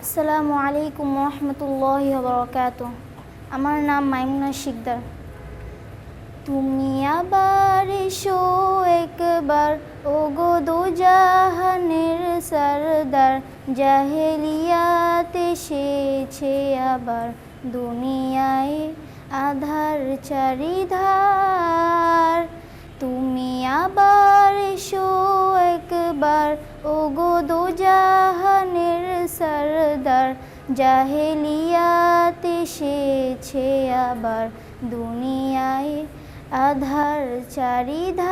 আসসালামু আলাইকুম রহমতুল্লাহি বারাকাতুহু। আমার নাম মাইমুনা শিকদার। তুমি আবার এসো একবার, ওগো দো জাহানের সরদার। জাহেলিয়াত এসেছে আবার, দুনিয়ায় আধার চারিধার। তুমি আবার এসো একবার, ওগো দো জাহানের সরদার। জাহেলিয়াত এসেছে আবার, দুনিয়ায় আধার চারিধার।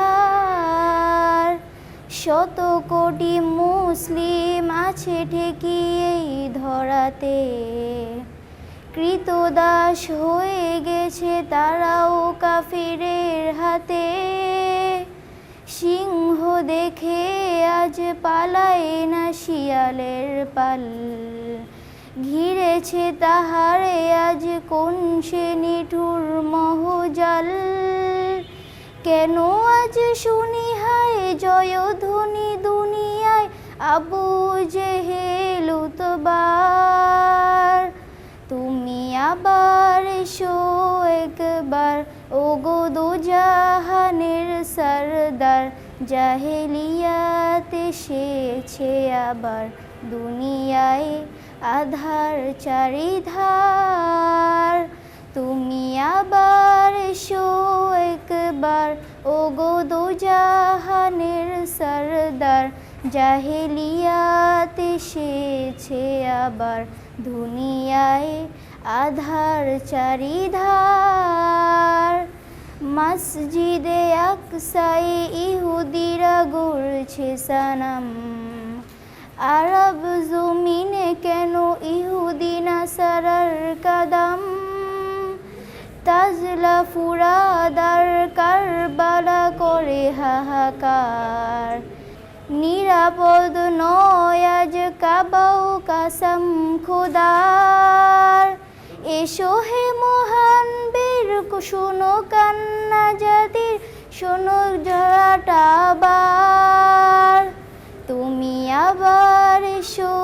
শত কোটি মুসলিম আছে ঠেকিয়ে ধরাতে, কৃতদাস হয়ে গেছে তারাও কাফিরের হাতে। সিংহ দেখে আজ পালায় না শিয়ালের পাল, ঘিরেছে তাহারে আজ কোন সে নিঠুর মহজাল। কেন আজ শুনি হায় জয়ধ্বনি দুনিয়ায়, আবু জেহেল উতবার। তুমি আবার এসো একবার, ওগো দো জাহানের সরদার। জাহেলিয়াত এসেছে আবার, দুনিয়ায় আধার চারিধার। তুমি আবার এসো একবার, ওগো দো জাহানের সরদার। জাহেলিয়াত এসেছে আবার, দুনিয়ায় আধার চারিধার। মসজিদে আকসায় ইহুদিরা গড়ছে সনম, আরব জমিনে কেন ইহুদি নাসারার কদম। তাজলা ফুরাদার কারবালা করে হাহাকার, নিরাপদ নয় আজ কাবাও কাসম খোদার। এসো হে মহান বীর, শোনো কান্না জাতির, শোনো জড়াটা আবার। তুমি আবার এসো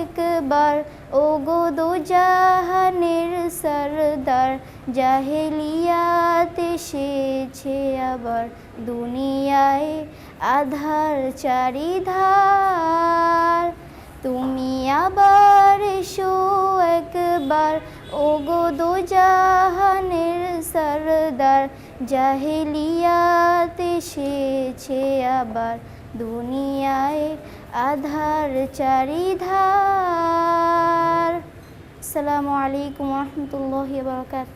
একবার, ওগো দো জাহানের সরদার। জাহেলিয়াত এসেছে আবার, দুনিয়ায় আধার চারিধার। তুমি আবার এসো একবার, ওগো দো জাহানের সরদার। জাহেলিয়াত এসেছে আবার, দুনিয়ায় আধার চারিধার। আসসালামু আলাইকুম রহমতুল্লাহি বারাকাতুহু।